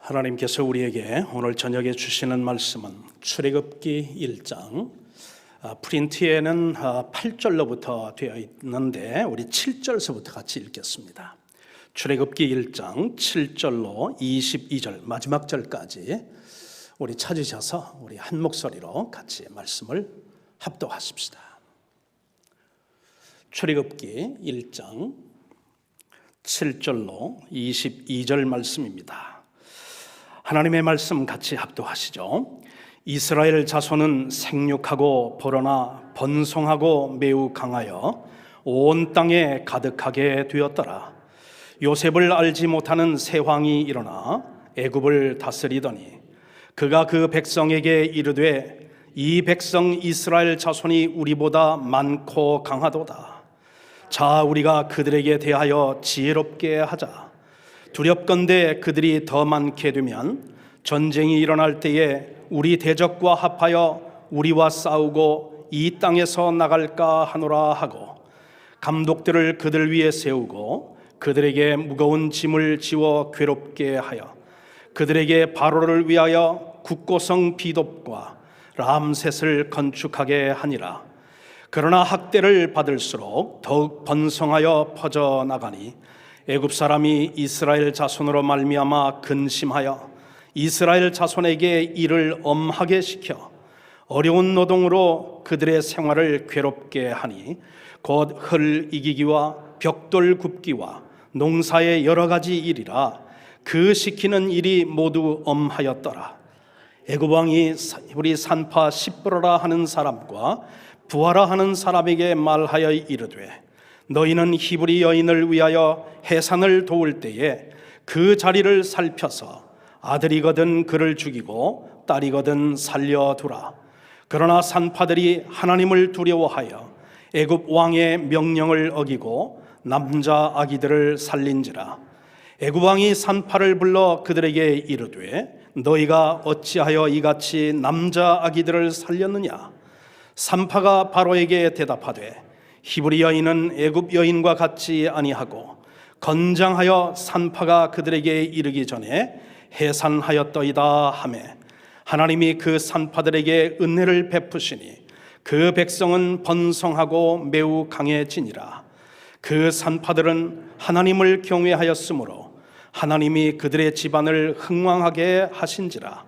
하나님께서 우리에게 오늘 저녁에 주시는 말씀은 출애굽기 1장 프린트에는 8절로부터 되어 있는데 우리 7절서부터 같이 읽겠습니다. 출애굽기 1장 7절로 22절 마지막 절까지 우리 찾으셔서 우리 한 목소리로 같이 말씀을 합독하십시다. 출애굽기 1장 7절로 22절 말씀입니다. 하나님의 말씀 같이 합독하시죠. 이스라엘 자손은 생육하고 벌어나 번성하고 매우 강하여 온 땅에 가득하게 되었더라. 요셉을 알지 못하는 세황이 일어나 애굽을 다스리더니 그가 그 백성에게 이르되 이 백성 이스라엘 자손이 우리보다 많고 강하도다. 자, 우리가 그들에게 대하여 지혜롭게 하자. 두렵건대 그들이 더 많게 되면 전쟁이 일어날 때에 우리 대적과 합하여 우리와 싸우고 이 땅에서 나갈까 하노라 하고 감독들을 그들 위에 세우고 그들에게 무거운 짐을 지워 괴롭게 하여 그들에게 바로를 위하여 국고성 비놉과 람셋을 건축하게 하니라. 그러나 학대를 받을수록 더욱 번성하여 퍼져나가니 애굽 사람이 이스라엘 자손으로 말미암아 근심하여 이스라엘 자손에게 일을 엄하게 시켜 어려운 노동으로 그들의 생활을 괴롭게 하니 곧 흙 이기기와 벽돌 굽기와 농사의 여러 가지 일이라 그 시키는 일이 모두 엄하였더라. 애굽 왕이 우리 산파 십브로라 하는 사람과 부하라 하는 사람에게 말하여 이르되 너희는 히브리 여인을 위하여 해산을 도울 때에 그 자리를 살펴서 아들이거든 그를 죽이고 딸이거든 살려두라. 그러나 산파들이 하나님을 두려워하여 애굽 왕의 명령을 어기고 남자 아기들을 살린지라. 애굽 왕이 산파를 불러 그들에게 이르되 너희가 어찌하여 이같이 남자 아기들을 살렸느냐. 산파가 바로에게 대답하되 히브리 여인은 애굽 여인과 같지 아니하고 건장하여 산파가 그들에게 이르기 전에 해산하였더이다 하매 하나님이 그 산파들에게 은혜를 베푸시니 그 백성은 번성하고 매우 강해지니라. 그 산파들은 하나님을 경외하였으므로 하나님이 그들의 집안을 흥왕하게 하신지라.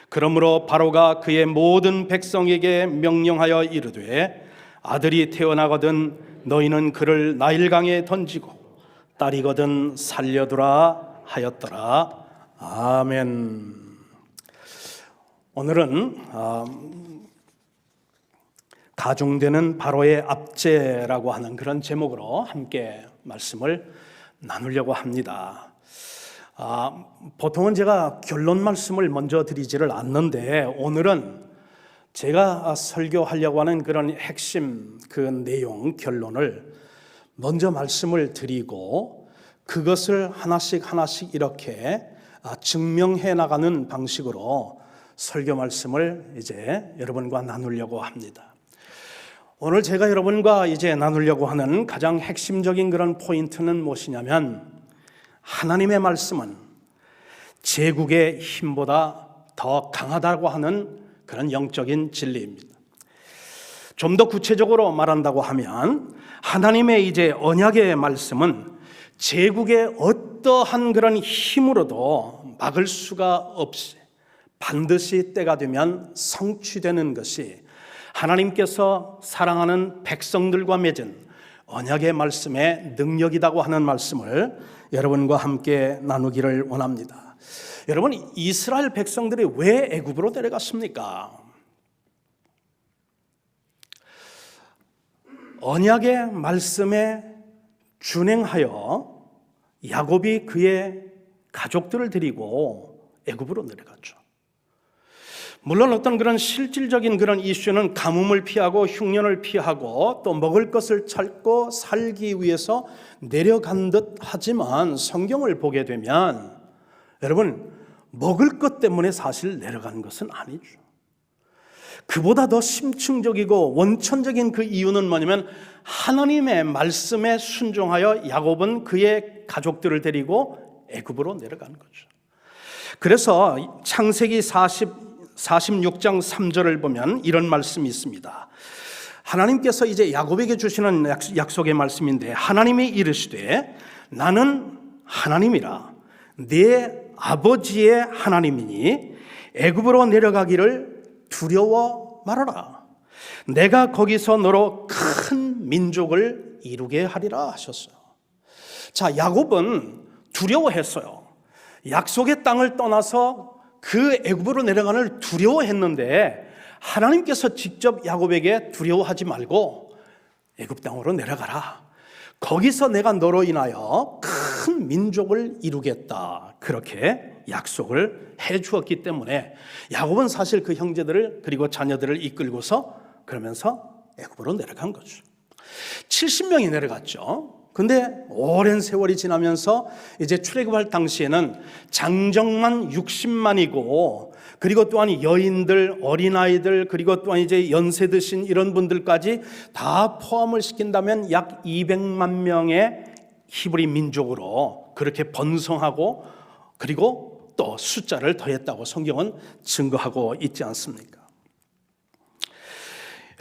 그러므로 바로가 그의 모든 백성에게 명령하여 이르되 아들이 태어나거든 너희는 그를 나일강에 던지고 딸이거든 살려두라 하였더라. 아멘. 오늘은 가중되는 바로의 압제라고 하는 그런 제목으로 함께 말씀을 나누려고 합니다. 보통은 제가 결론 말씀을 먼저 드리지를 않는데 오늘은 제가 설교하려고 하는 그런 핵심 그 내용 결론을 먼저 말씀을 드리고 그것을 하나씩 이렇게 증명해 나가는 방식으로 설교 말씀을 이제 여러분과 나누려고 합니다. 오늘 제가 여러분과 이제 나누려고 하는 가장 핵심적인 그런 포인트는 무엇이냐면 하나님의 말씀은 제국의 힘보다 더 강하다고 하는 그런 영적인 진리입니다. 좀 더 구체적으로 말한다고 하면 하나님의 이제 언약의 말씀은 제국의 어떠한 그런 힘으로도 막을 수가 없이 반드시 때가 되면 성취되는 것이 하나님께서 사랑하는 백성들과 맺은 언약의 말씀의 능력이라고 하는 말씀을 여러분과 함께 나누기를 원합니다. 여러분, 이스라엘 백성들이 왜 애굽으로 내려갔습니까? 언약의 말씀에 준행하여 야곱이 그의 가족들을 데리고 애굽으로 내려갔죠. 물론 어떤 그런 실질적인 그런 이슈는 가뭄을 피하고 흉년을 피하고 또 먹을 것을 찾고 살기 위해서 내려간 듯 하지만 성경을 보게 되면 여러분 먹을 것 때문에 사실 내려간 것은 아니죠. 그보다 더 심층적이고 원천적인 그 이유는 뭐냐면 하나님의 말씀에 순종하여 야곱은 그의 가족들을 데리고 애굽으로 내려간 거죠. 그래서 창세기 46장 3절을 보면 이런 말씀이 있습니다. 하나님께서 이제 야곱에게 주시는 약속의 말씀인데, 하나님이 이르시되 나는 하나님이라 네 아버지의 하나님이니 애굽으로 내려가기를 두려워 말아라. 내가 거기서 너로 큰 민족을 이루게 하리라 하셨어요. 자, 야곱은 두려워했어요. 약속의 땅을 떠나서 그 애굽으로 내려가는 두려워했는데, 하나님께서 직접 야곱에게 두려워하지 말고 애굽 땅으로 내려가라. 거기서 내가 너로 인하여 큰 민족을 이루겠다. 그렇게 약속을 해 주었기 때문에 야곱은 사실 그 형제들을 그리고 자녀들을 이끌고서 그러면서 애굽으로 내려간 거죠. 70명이 내려갔죠. 근데 오랜 세월이 지나면서 이제 출애굽할 당시에는 장정만 60만이고, 그리고 또한 여인들, 어린아이들, 그리고 또한 이제 연세 드신 이런 분들까지 다 포함을 시킨다면 약 200만 명의 히브리 민족으로 그렇게 번성하고, 그리고 또 숫자를 더했다고 성경은 증거하고 있지 않습니까?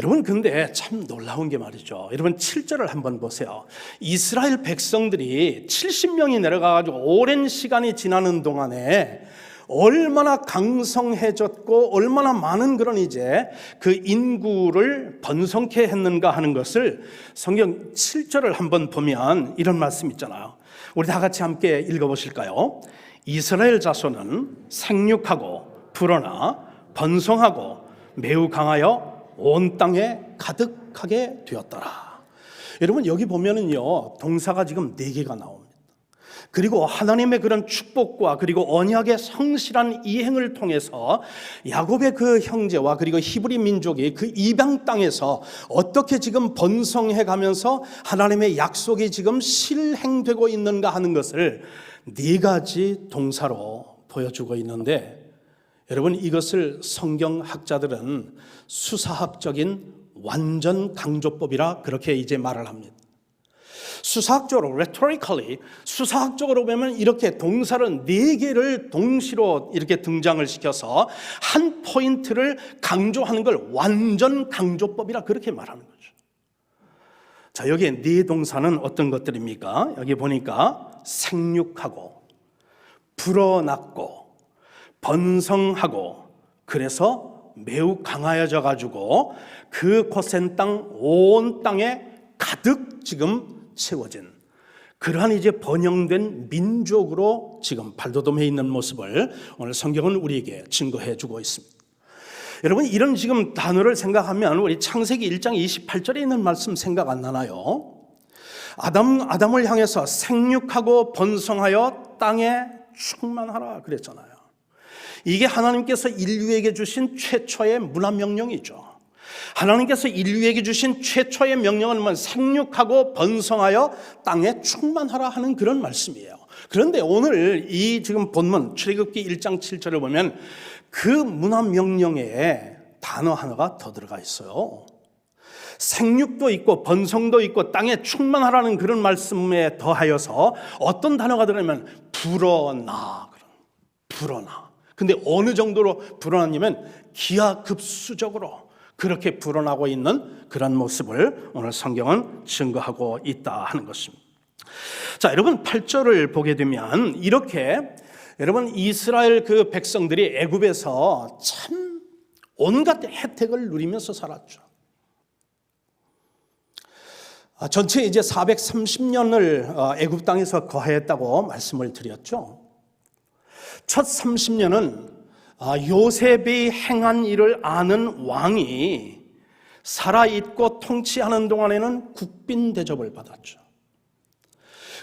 여러분, 근데 참 놀라운 게 말이죠. 여러분 7절을 한번 보세요. 이스라엘 백성들이 70명이 내려가가지고 오랜 시간이 지나는 동안에 얼마나 강성해졌고 얼마나 많은 그런 이제 그 인구를 번성케 했는가 하는 것을 성경 7절을 한번 보면 이런 말씀 있잖아요. 우리 다 같이 함께 읽어보실까요? 이스라엘 자손은 생육하고 불어나 번성하고 매우 강하여 온 땅에 가득하게 되었더라. 여러분, 여기 보면은요, 동사가 지금 4개가 나옵니다. 그리고 하나님의 그런 축복과 그리고 언약의 성실한 이행을 통해서 야곱의 그 형제와 그리고 히브리 민족이 그 이방 땅에서 어떻게 지금 번성해 가면서 하나님의 약속이 지금 실행되고 있는가 하는 것을 4가지 동사로 보여주고 있는데, 여러분, 이것을 성경학자들은 수사학적인 완전 강조법이라 그렇게 이제 말을 합니다. 수사학적으로, rhetorically, 수사학적으로 보면 이렇게 동사를 4개를 동시로 이렇게 등장을 시켜서 한 포인트를 강조하는 걸 완전 강조법이라 그렇게 말하는 거죠. 자, 여기에 4 동사는 어떤 것들입니까? 여기 보니까 생육하고 불어났고 번성하고, 그래서 매우 강하여져 가지고 그 고센 땅 온 땅에 가득 지금 채워진 그러한 이제 번영된 민족으로 지금 발돋움해 있는 모습을 오늘 성경은 우리에게 증거해 주고 있습니다. 여러분, 이런 지금 단어를 생각하면 우리 창세기 1장 28절에 있는 말씀 생각 안 나나요? 아담을 향해서 생육하고 번성하여 땅에 충만하라 그랬잖아요. 이게 하나님께서 인류에게 주신 최초의 문화명령이죠. 하나님께서 인류에게 주신 최초의 명령은 뭐 생육하고 번성하여 땅에 충만하라 하는 그런 말씀이에요. 그런데 오늘 이 지금 본문 출애굽기 1장 7절을 보면 그 문화명령에 단어 하나가 더 들어가 있어요. 생육도 있고 번성도 있고 땅에 충만하라는 그런 말씀에 더하여서 어떤 단어가 들어가면 불어나. 근데 어느 정도로 불어났냐면 기하급수적으로 그렇게 불어나고 있는 그런 모습을 오늘 성경은 증거하고 있다 하는 것입니다. 자, 여러분 8절을 보게 되면 이렇게 여러분 이스라엘 그 백성들이 애굽에서 참 온갖 혜택을 누리면서 살았죠. 전체 이제 430년을 애굽 땅에서 거했다고 말씀을 드렸죠. 첫 30년은 요셉이 행한 일을 아는 왕이 살아있고 통치하는 동안에는 국빈 대접을 받았죠.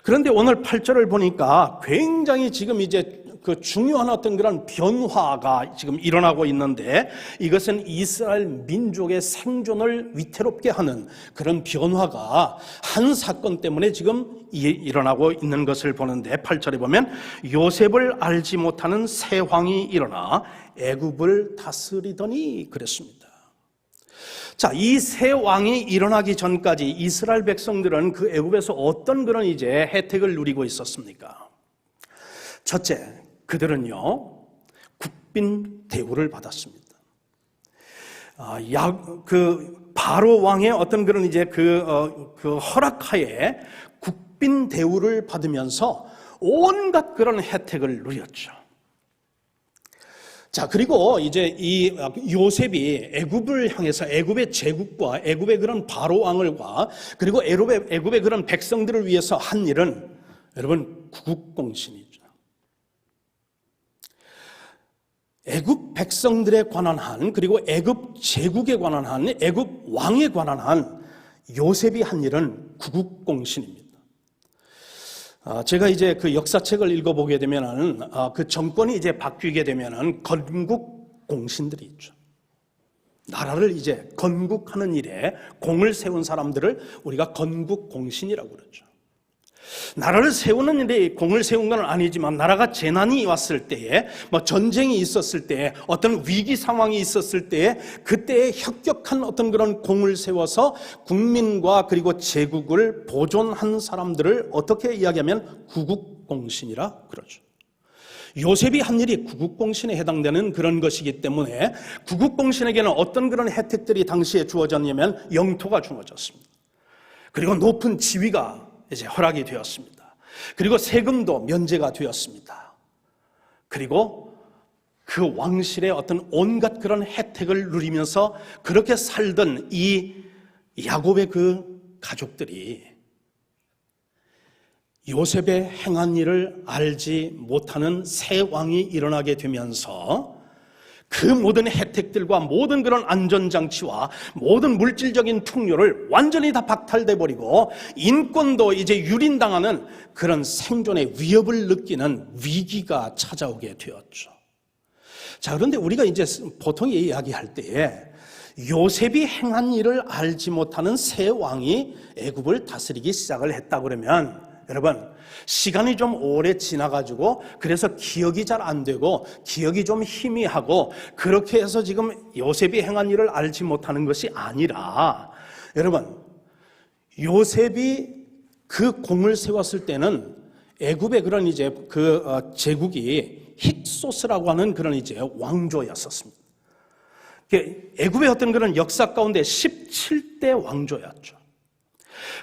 그런데 오늘 8절을 보니까 굉장히 지금 이제 그 중요한 어떤 그런 변화가 지금 일어나고 있는데, 이것은 이스라엘 민족의 생존을 위태롭게 하는 그런 변화가 한 사건 때문에 지금 일어나고 있는 것을 보는데, 8절에 보면 요셉을 알지 못하는 새 왕이 일어나 애굽을 다스리더니 그랬습니다. 자, 이 새 왕이 일어나기 전까지 이스라엘 백성들은 그 애굽에서 어떤 그런 이제 혜택을 누리고 있었습니까? 첫째, 그들은요 국빈 대우를 받았습니다. 바로 왕의 어떤 그런 이제 그 허락하에 국빈 대우를 받으면서 온갖 그런 혜택을 누렸죠. 자, 그리고 이제 이 요셉이 애굽을 향해서 애굽의 제국과 애굽의 그런 바로 왕을과 그리고 애굽의 그런 백성들을 위해서 한 일은 여러분 구국공신이죠. 애굽 백성들에 관한 한, 그리고 애굽 제국에 관한 한, 애굽 왕에 관한 한 요셉이 한 일은 구국공신입니다. 제가 이제 그 역사책을 읽어보게 되면은 그 정권이 이제 바뀌게 되면은 건국공신들이 있죠. 나라를 이제 건국하는 일에 공을 세운 사람들을 우리가 건국공신이라고 그러죠. 나라를 세우는 일에 공을 세운 건 아니지만 나라가 재난이 왔을 때에 전쟁이 있었을 때에 어떤 위기 상황이 있었을 때에 그때에 혁혁한 어떤 그런 공을 세워서 국민과 그리고 제국을 보존한 사람들을 어떻게 이야기하면 구국공신이라 그러죠. 요셉이 한 일이 구국공신에 해당되는 그런 것이기 때문에 구국공신에게는 어떤 그런 혜택들이 당시에 주어졌냐면 영토가 주어졌습니다. 그리고 높은 지위가 이제 허락이 되었습니다. 그리고 세금도 면제가 되었습니다. 그리고 그 왕실의 어떤 온갖 그런 혜택을 누리면서 그렇게 살던 이 야곱의 그 가족들이 요셉의 행한 일을 알지 못하는 새 왕이 일어나게 되면서 그 모든 혜택들과 모든 그런 안전장치와 모든 물질적인 풍요를 완전히 다 박탈돼 버리고 인권도 이제 유린당하는 그런 생존의 위협을 느끼는 위기가 찾아오게 되었죠. 자, 그런데 우리가 이제 보통 이야기할 때에 요셉이 행한 일을 알지 못하는 새 왕이 애굽을 다스리기 시작을 했다 그러면 여러분, 시간이 좀 오래 지나가지고 그래서 기억이 잘 안 되고 기억이 좀 희미하고 그렇게 해서 지금 요셉이 행한 일을 알지 못하는 것이 아니라 여러분, 요셉이 그 공을 세웠을 때는 애굽의 그런 이제 그 제국이 힉소스라고 하는 그런 이제 왕조였었습니다. 애굽의 어떤 그런 역사 가운데 17대 왕조였죠.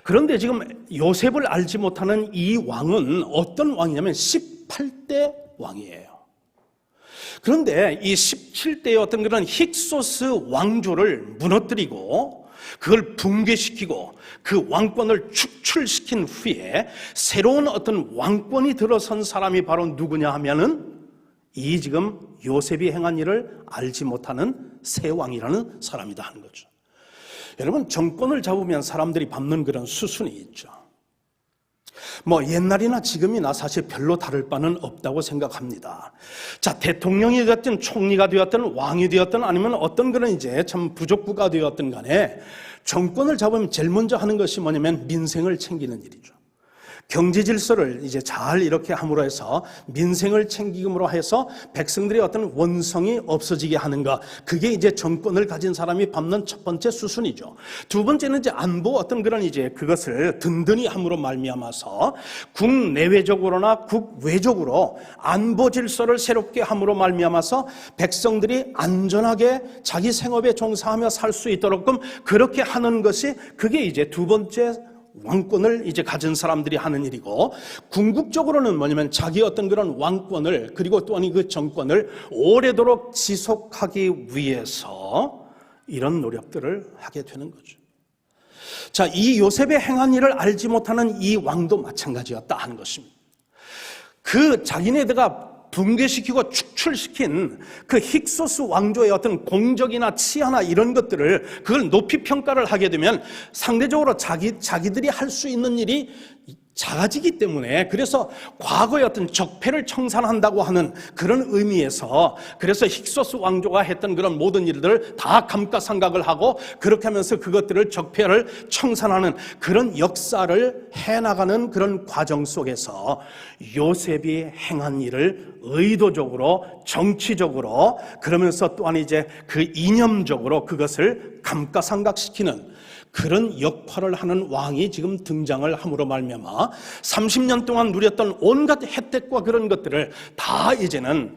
그런데 지금 요셉을 알지 못하는 이 왕은 어떤 왕이냐면 18대 왕이에요. 그런데 이 17대의 어떤 그런 힉소스 왕조를 무너뜨리고 그걸 붕괴시키고 그 왕권을 축출시킨 후에 새로운 어떤 왕권이 들어선 사람이 바로 누구냐 하면은 이 지금 요셉이 행한 일을 알지 못하는 새 왕이라는 사람이다 하는 거죠. 여러분, 정권을 잡으면 사람들이 밟는 그런 수순이 있죠. 옛날이나 지금이나 사실 별로 다를 바는 없다고 생각합니다. 자, 대통령이 되었든 총리가 되었든 왕이 되었든 아니면 어떤 그런 이제 참 부족부가 되었든 간에 정권을 잡으면 제일 먼저 하는 것이 뭐냐면 민생을 챙기는 일이죠. 경제 질서를 이제 잘 이렇게 함으로 해서 민생을 챙김으로 해서 백성들의 어떤 원성이 없어지게 하는 것, 그게 이제 정권을 가진 사람이 밟는 첫 번째 수순이죠. 두 번째는 이제 안보 어떤 그런 이제 그것을 든든히 함으로 말미암아서 국내외적으로나 국외적으로 안보 질서를 새롭게 함으로 말미암아서 백성들이 안전하게 자기 생업에 종사하며 살 수 있도록끔 그렇게 하는 것이 그게 이제 두 번째 왕권을 이제 가진 사람들이 하는 일이고, 궁극적으로는 뭐냐면 자기 어떤 그런 왕권을 그리고 또한 그 정권을 오래도록 지속하기 위해서 이런 노력들을 하게 되는 거죠. 자, 이 요셉의 행한 일을 알지 못하는 이 왕도 마찬가지였다 하는 것입니다. 그 자기네들가 붕괴시키고 축출시킨 그 힉소스 왕조의 어떤 공적이나 치아나 이런 것들을 그걸 높이 평가를 하게 되면 상대적으로 자기들이 할 수 있는 일이 작아지기 때문에, 그래서 과거의 어떤 적폐를 청산한다고 하는 그런 의미에서 그래서 힉소스 왕조가 했던 그런 모든 일들을 다 감가상각을 하고 그렇게 하면서 그것들을 적폐를 청산하는 그런 역사를 해나가는 그런 과정 속에서 요셉이 행한 일을 의도적으로 정치적으로 그러면서 또한 이제 그 이념적으로 그것을 감가상각시키는 그런 역할을 하는 왕이 지금 등장을 함으로 말미암아 30년 동안 누렸던 온갖 혜택과 그런 것들을 다 이제는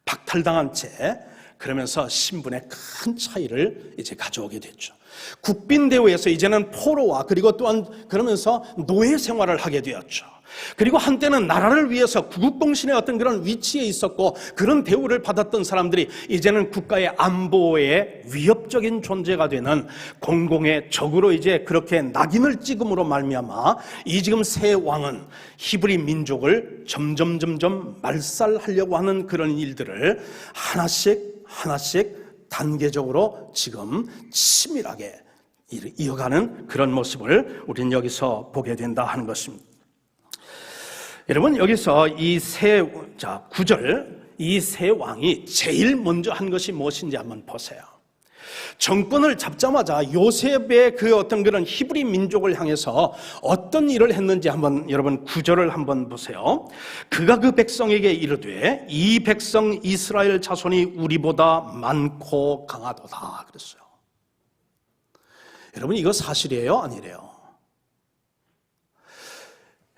박탈당한 채 그러면서 신분의 큰 차이를 이제 가져오게 됐죠. 국빈 대우에서 이제는 포로와 그리고 또한 그러면서 노예 생활을 하게 되었죠. 그리고 한때는 나라를 위해서 구국공신의 어떤 그런 위치에 있었고 그런 대우를 받았던 사람들이 이제는 국가의 안보에 위협적인 존재가 되는 공공의 적으로 이제 그렇게 낙인을 찍음으로 말미암아 이 지금 새 왕은 히브리 민족을 점점 말살하려고 하는 그런 일들을 하나씩 단계적으로 지금 치밀하게 이어가는 그런 모습을 우리는 여기서 보게 된다 하는 것입니다. 여러분, 여기서 이 새 9절, 이 새 왕이 제일 먼저 한 것이 무엇인지 한번 보세요. 정권을 잡자마자 요셉의 그 어떤 그런 히브리 민족을 향해서 어떤 일을 했는지 한번 여러분 9절을 한번 보세요. 그가 그 백성에게 이르되 이 백성 이스라엘 자손이 우리보다 많고 강하도다 그랬어요. 여러분, 이거 사실이에요? 아니래요?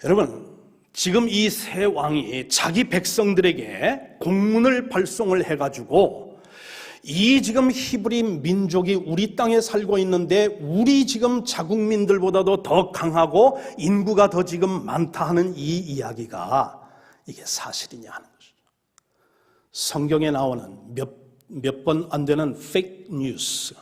여러분, 지금 이 새 왕이 자기 백성들에게 공문을 발송을 해가지고 이 지금 히브리 민족이 우리 땅에 살고 있는데 우리 지금 자국민들보다도 더 강하고 인구가 더 지금 많다 하는 이 이야기가 이게 사실이냐 하는 것이죠. 성경에 나오는 몇 번 안 되는 페이크 뉴스,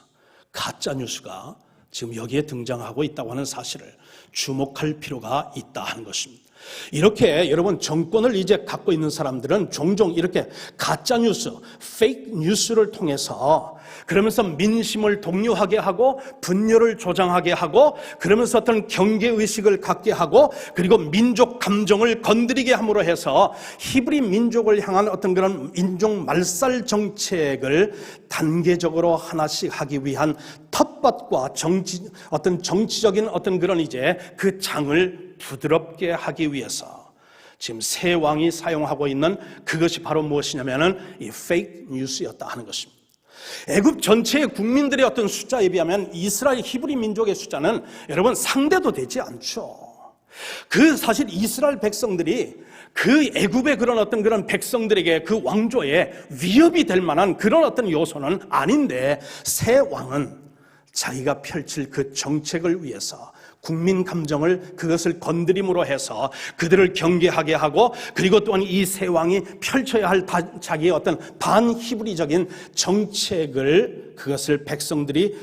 가짜 뉴스가 지금 여기에 등장하고 있다고 하는 사실을 주목할 필요가 있다 하는 것입니다. 이렇게 여러분 정권을 이제 갖고 있는 사람들은 종종 이렇게 가짜뉴스, 페이크 뉴스를 통해서 그러면서 민심을 동요하게 하고 분열을 조장하게 하고 그러면서 어떤 경계의식을 갖게 하고 그리고 민족 감정을 건드리게 함으로 해서 히브리 민족을 향한 어떤 그런 민족 말살 정책을 단계적으로 하나씩 하기 위한 텃밭과 어떤 정치적인 어떤 그런 이제 그 장을 부드럽게 하기 위해서 지금 새 왕이 사용하고 있는 그것이 바로 무엇이냐면은 이 페이크 뉴스였다 하는 것입니다. 애굽 전체의 국민들의 어떤 숫자에 비하면 이스라엘 히브리 민족의 숫자는 여러분 상대도 되지 않죠. 그 사실 이스라엘 백성들이 그 애굽의 그런 어떤 그런 백성들에게 그 왕조에 위협이 될 만한 그런 어떤 요소는 아닌데 새 왕은 자기가 펼칠 그 정책을 위해서 국민 감정을 그것을 건드림으로 해서 그들을 경계하게 하고 그리고 또한 이 새 왕이 펼쳐야 할 자기의 어떤 반히브리적인 정책을 그것을 백성들이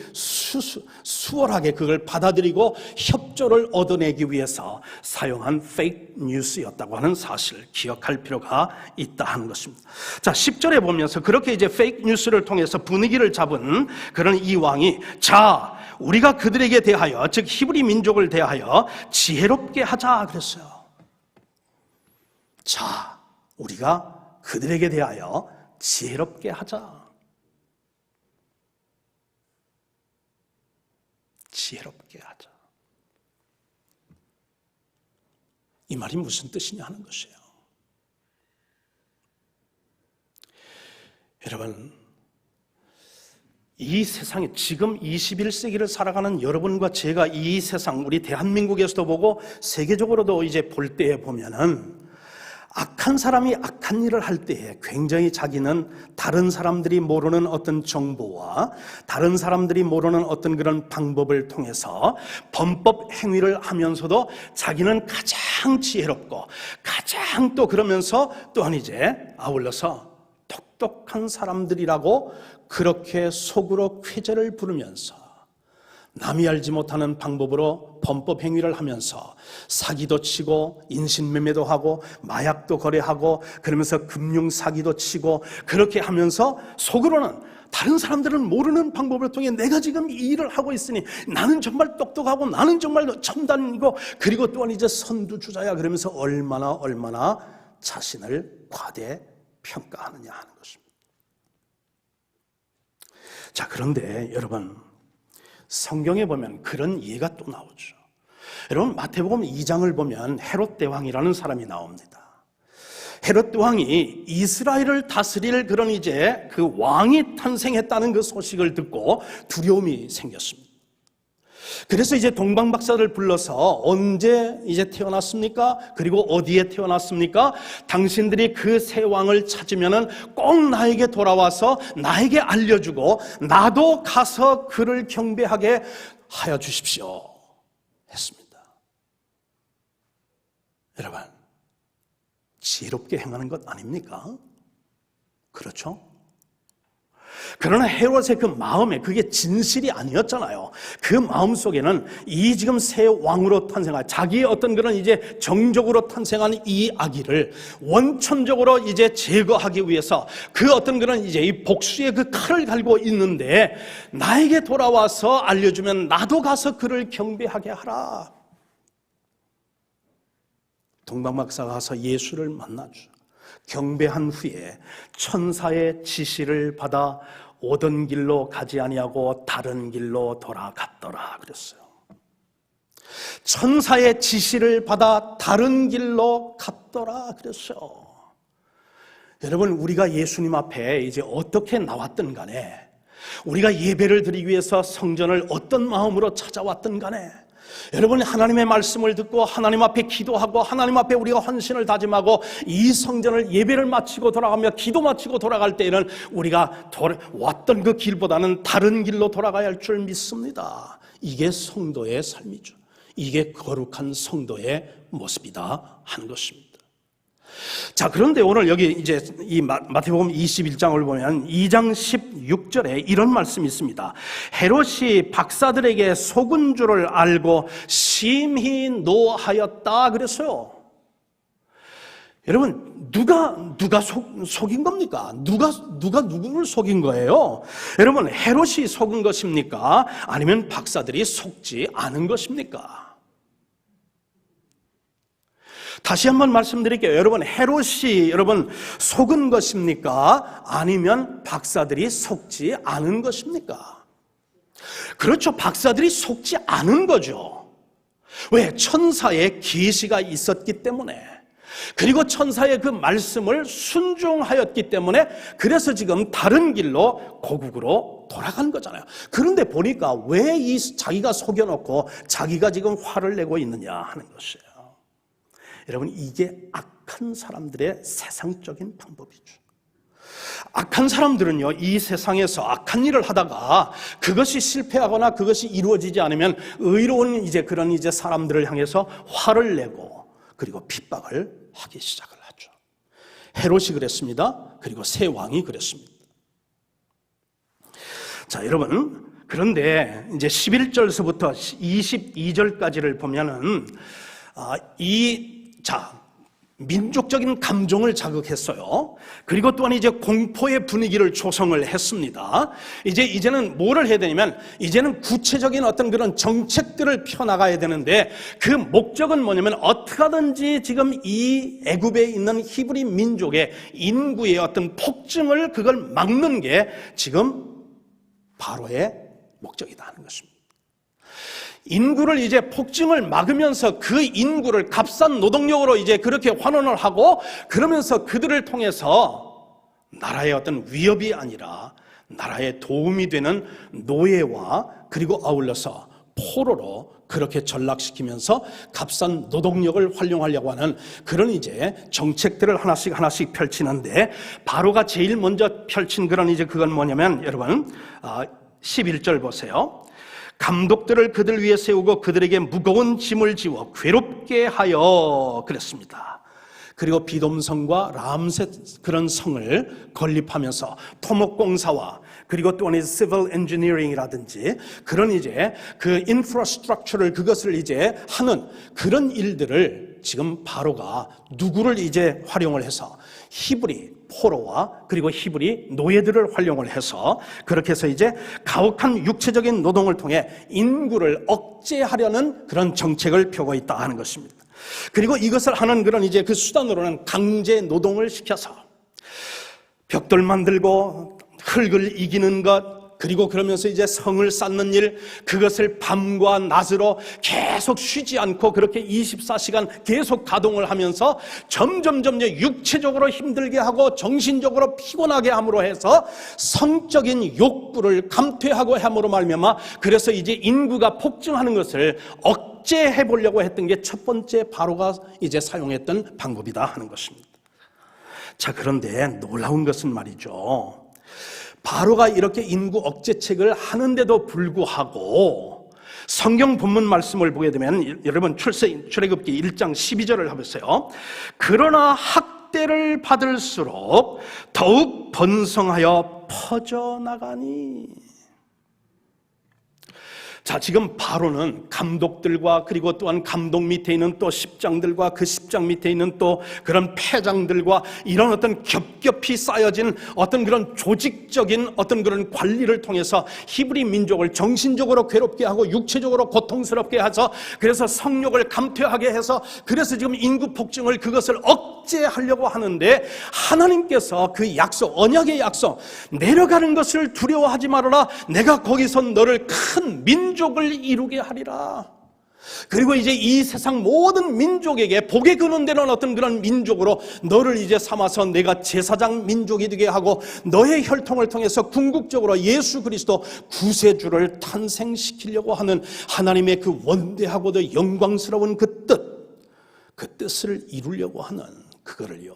수월하게 그걸 받아들이고 협조를 얻어내기 위해서 사용한 페이크 뉴스였다고 하는 사실을 기억할 필요가 있다 하는 것입니다. 자, 10절에 보면서 그렇게 이제 페이크 뉴스를 통해서 분위기를 잡은 그런 이 왕이 자, 우리가 그들에게 대하여 즉 히브리 민족을 대하여 지혜롭게 하자 그랬어요. 자, 우리가 그들에게 대하여 지혜롭게 하자. 지혜롭게 하자. 이 말이 무슨 뜻이냐 하는 것이에요. 여러분, 이 세상에 지금 21세기를 살아가는 여러분과 제가 이 세상 우리 대한민국에서도 보고 세계적으로도 이제 볼 때에 보면은 악한 사람이 악한 일을 할 때에 굉장히 자기는 다른 사람들이 모르는 어떤 정보와 다른 사람들이 모르는 어떤 그런 방법을 통해서 범법 행위를 하면서도 자기는 가장 지혜롭고 가장 또 그러면서 또한 이제 아울러서 똑똑한 사람들이라고 그렇게 속으로 쾌재를 부르면서 남이 알지 못하는 방법으로 범법 행위를 하면서 사기도 치고 인신매매도 하고 마약도 거래하고 그러면서 금융 사기도 치고 그렇게 하면서 속으로는 다른 사람들은 모르는 방법을 통해 내가 지금 이 일을 하고 있으니 나는 정말 똑똑하고 나는 정말 첨단이고 그리고 또한 이제 선두주자야 그러면서 얼마나 자신을 과대평가하느냐 하는 것입니다. 자, 그런데 여러분 성경에 보면 그런 예가 또 나오죠. 여러분 마태복음 2장을 보면 헤롯 대왕이라는 사람이 나옵니다. 헤롯 대왕이 이스라엘을 다스릴 그런 이제 그 왕이 탄생했다는 그 소식을 듣고 두려움이 생겼습니다. 그래서 이제 동방 박사를 불러서 언제 이제 태어났습니까? 그리고 어디에 태어났습니까? 당신들이 그 새 왕을 찾으면은 꼭 나에게 돌아와서 나에게 알려주고 나도 가서 그를 경배하게 하여 주십시오 했습니다. 여러분, 지혜롭게 행하는 것 아닙니까? 그렇죠? 그러나 헤롯의 그 마음에 그게 진실이 아니었잖아요. 그 마음 속에는 이 지금 새 왕으로 탄생한 자기의 어떤 그런 이제 정적으로 탄생한 이 아기를 원천적으로 이제 제거하기 위해서 그 어떤 그런 이제 이 복수의 그 칼을 갈고 있는데 나에게 돌아와서 알려주면 나도 가서 그를 경배하게 하라. 동방박사가 가서 예수를 만나죠. 경배한 후에 천사의 지시를 받아 오던 길로 가지 아니하고 다른 길로 돌아갔더라 그랬어요. 천사의 지시를 받아 다른 길로 갔더라 그랬어요. 여러분, 우리가 예수님 앞에 이제 어떻게 나왔든 간에, 우리가 예배를 드리기 위해서 성전을 어떤 마음으로 찾아왔든 간에, 여러분, 하나님의 말씀을 듣고 하나님 앞에 기도하고 하나님 앞에 우리가 헌신을 다짐하고 이 성전을 예배를 마치고 돌아가며 기도 마치고 돌아갈 때에는 우리가 왔던 그 길보다는 다른 길로 돌아가야 할 줄 믿습니다. 이게 성도의 삶이죠. 이게 거룩한 성도의 모습이다 하는 것입니다. 자, 그런데 오늘 여기 이제 이 마태복음 21장을 보면 2장 16절에 이런 말씀이 있습니다. 헤롯이 박사들에게 속은 줄을 알고 심히 노하였다 그랬어요. 여러분, 누가 속인 겁니까? 누가 누구를 속인 거예요? 여러분, 헤롯이 속은 것입니까? 아니면 박사들이 속지 않은 것입니까? 다시 한번 말씀드릴게요. 여러분, 헤롯이 속은 것입니까? 아니면 박사들이 속지 않은 것입니까? 그렇죠. 박사들이 속지 않은 거죠. 왜? 천사의 계시가 있었기 때문에, 그리고 천사의 그 말씀을 순종하였기 때문에, 그래서 지금 다른 길로 고국으로 돌아간 거잖아요. 그런데 보니까 왜 자기가 속여놓고 자기가 지금 화를 내고 있느냐 하는 것이에요. 여러분, 이게 악한 사람들의 세상적인 방법이죠. 악한 사람들은요, 이 세상에서 악한 일을 하다가 그것이 실패하거나 그것이 이루어지지 않으면 의로운 이제 그런 이제 사람들을 향해서 화를 내고 그리고 핍박을 하기 시작을 하죠. 헤롯이 그랬습니다. 그리고 새 왕이 그랬습니다. 자, 여러분, 그런데 이제 11절서부터 22절까지를 보면은 민족적인 감정을 자극했어요. 그리고 또한 이제 공포의 분위기를 조성을 했습니다. 이제는 뭐를 해야 되냐면, 이제는 구체적인 어떤 그런 정책들을 펴나가야 되는데, 그 목적은 뭐냐면, 어떻게 하든지 지금 이 애굽에 있는 히브리 민족의 인구의 어떤 폭증을 그걸 막는 게 지금 바로의 목적이다 하는 것입니다. 인구를 이제 폭증을 막으면서 그 인구를 값싼 노동력으로 이제 그렇게 환원을 하고, 그러면서 그들을 통해서 나라의 어떤 위협이 아니라 나라에 도움이 되는 노예와 그리고 아울러서 포로로 그렇게 전락시키면서 값싼 노동력을 활용하려고 하는 그런 이제 정책들을 하나씩 펼치는데, 바로가 제일 먼저 펼친 그런 이제 그건 뭐냐면, 여러분 11절 보세요. 감독들을 그들 위에 세우고 그들에게 무거운 짐을 지워 괴롭게 하여 그랬습니다. 그리고 비돔성과 람셋 그런 성을 건립하면서 토목공사와 그리고 또한 시빌 엔지니어링이라든지 그런 이제 그 인프라스트럭처를 그것을 이제 하는 그런 일들을 지금 바로가 누구를 이제 활용을 해서 히브리 포로와 그리고 히브리 노예들을 활용을 해서 그렇게 해서 이제 가혹한 육체적인 노동을 통해 인구를 억제하려는 그런 정책을 펴고 있다 하는 것입니다. 그리고 이것을 하는 그런 이제 그 수단으로는 강제 노동을 시켜서 벽돌 만들고 흙을 이기는 것, 그리고 그러면서 이제 성을 쌓는 일, 그것을 밤과 낮으로 계속 쉬지 않고 그렇게 24시간 계속 가동을 하면서 점점 육체적으로 힘들게 하고 정신적으로 피곤하게 함으로 해서 성적인 욕구를 감퇴하고 함으로 말미암아 그래서 이제 인구가 폭증하는 것을 억제해 보려고 했던 게 첫 번째 바로가 이제 사용했던 방법이다 하는 것입니다. 자, 그런데 놀라운 것은 말이죠, 바로가 이렇게 인구 억제책을 하는데도 불구하고 성경 본문 말씀을 보게 되면 여러분 출애굽기 1장 12절을 해보세요. 그러나 학대를 받을수록 더욱 번성하여 퍼져나가니. 자, 지금 바로는 감독들과 그리고 또한 감독 밑에 있는 또 십장들과 그 십장 밑에 있는 또 그런 패장들과 이런 어떤 겹겹이 쌓여진 어떤 그런 조직적인 어떤 그런 관리를 통해서 히브리 민족을 정신적으로 괴롭게 하고 육체적으로 고통스럽게 해서 그래서 성욕을 감퇴하게 해서 그래서 지금 인구 폭증을 그것을 억제하려고 하는데 하나님께서 그 약속, 언약의 약속, 내려가는 것을 두려워하지 말아라. 내가 거기서 너를 큰 민족을 이루게 하리라. 그리고 이제 이 세상 모든 민족에게 복에 근원되는 어떤 그런 민족으로 너를 이제 삼아서 내가 제사장 민족이 되게 하고 너의 혈통을 통해서 궁극적으로 예수 그리스도 구세주를 탄생시키려고 하는 하나님의 그 원대하고도 영광스러운 그 뜻을 이루려고 하는 그거를요,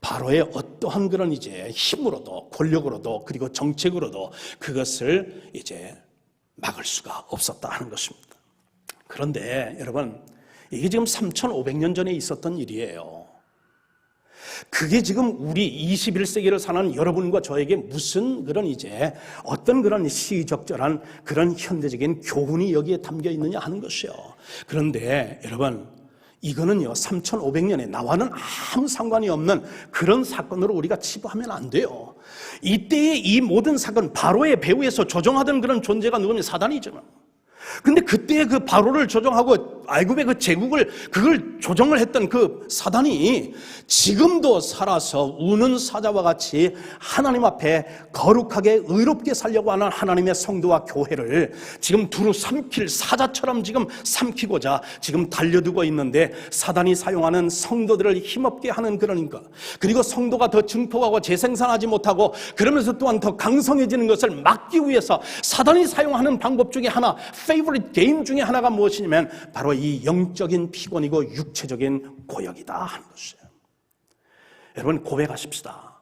바로의 어떠한 그런 이제 힘으로도 권력으로도 그리고 정책으로도 그것을 이제 막을 수가 없었다 하는 것입니다. 그런데 여러분, 이게 지금 3,500년 전에 있었던 일이에요. 그게 지금 우리 21세기를 사는 여러분과 저에게 무슨 그런 이제 어떤 그런 시적절한 그런 현대적인 교훈이 여기에 담겨 있느냐 하는 것이요. 그런데 여러분, 이거는요 3,500년에 나와는 아무 상관이 없는 그런 사건으로 우리가 치부하면 안 돼요. 이때의 이 모든 사건, 바로의 배후에서 조종하던 그런 존재가 누구냐면 사단이잖아. 근데 그때 그 바로를 조종하고 애굽의 그 제국을 그걸 조정을 했던 그 사단이 지금도 살아서 우는 사자와 같이 하나님 앞에 거룩하게 의롭게 살려고 하는 하나님의 성도와 교회를 지금 두루 삼킬 사자처럼 지금 삼키고자 지금 달려들고 있는데, 사단이 사용하는 성도들을 힘없게 하는 그러니까, 그리고 성도가 더 증폭하고 재생산하지 못하고 그러면서 또한 더 강성해지는 것을 막기 위해서 사단이 사용하는 방법 중에 하나, 페이보릿 게임 중에 하나가 무엇이냐면 바로 이 영적인 피곤이고 육체적인 고역이다 하는 것이에요. 여러분, 고백하십시다.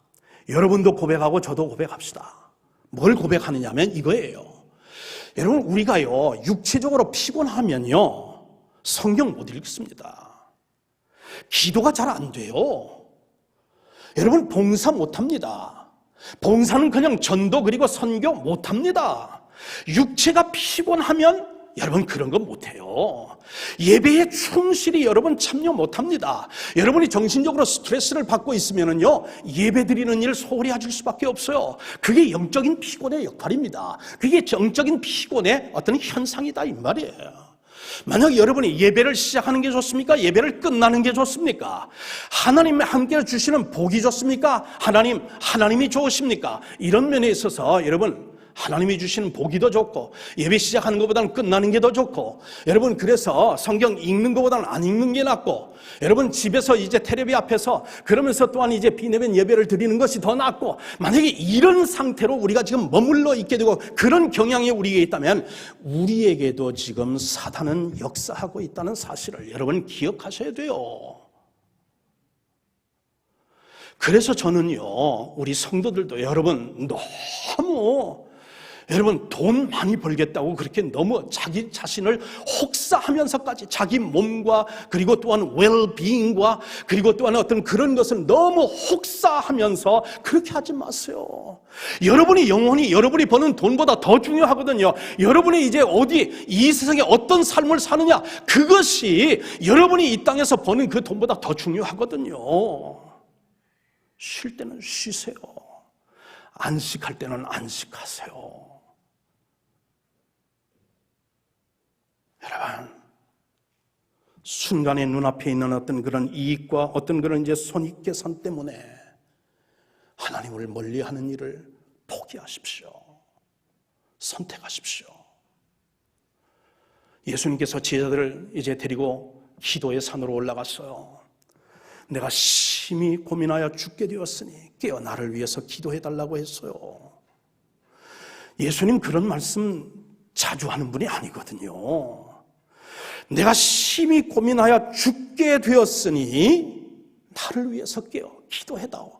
여러분도 고백하고 저도 고백합시다. 뭘 고백하느냐면 이거예요. 여러분, 우리가요 육체적으로 피곤하면요 성경 못 읽습니다. 기도가 잘 안 돼요. 여러분, 봉사 못합니다. 봉사는 그냥 전도 그리고 선교 못합니다. 육체가 피곤하면 여러분 그런 거 못해요. 예배에 충실히 여러분 참여 못합니다. 여러분이 정신적으로 스트레스를 받고 있으면은요 예배 드리는 일 소홀히 하실 수밖에 없어요. 그게 영적인 피곤의 역할입니다. 그게 영적인 피곤의 어떤 현상이다 이 말이에요. 만약 여러분이 예배를 시작하는 게 좋습니까? 예배를 끝나는 게 좋습니까? 하나님이 함께 주시는 복이 좋습니까? 하나님이 좋으십니까? 이런 면에 있어서 여러분, 하나님이 주시는 복이 더 좋고 예배 시작하는 것보다는 끝나는 게 더 좋고, 여러분 그래서 성경 읽는 것보다는 안 읽는 게 낫고, 여러분 집에서 이제 테레비 앞에서 그러면서 또한 이제 비내면 예배를 드리는 것이 더 낫고, 만약에 이런 상태로 우리가 지금 머물러 있게 되고 그런 경향이 우리에게 있다면 우리에게도 지금 사단은 역사하고 있다는 사실을 여러분 기억하셔야 돼요. 그래서 저는요 우리 성도들도 여러분 여러분 돈 많이 벌겠다고 그렇게 너무 자기 자신을 혹사하면서까지 자기 몸과 그리고 또한 웰비잉과 그리고 또한 어떤 그런 것을 너무 혹사하면서 그렇게 하지 마세요. 여러분이 영혼이 여러분이 버는 돈보다 더 중요하거든요. 여러분이 이제 어디 이 세상에 어떤 삶을 사느냐, 그것이 여러분이 이 땅에서 버는 그 돈보다 더 중요하거든요. 쉴 때는 쉬세요. 안식할 때는 안식하세요. 여러분, 순간에 눈앞에 있는 어떤 그런 이익과 어떤 그런 이제 손익계산 때문에 하나님을 멀리하는 일을 포기하십시오. 선택하십시오. 예수님께서 제자들을 이제 데리고 기도의 산으로 올라갔어요. 내가 심히 고민하여 죽게 되었으니 깨어 나를 위해서 기도해달라고 했어요. 예수님 그런 말씀 자주 하는 분이 아니거든요. 내가 심히 고민하여 죽게 되었으니 나를 위해서 깨어 기도해다오.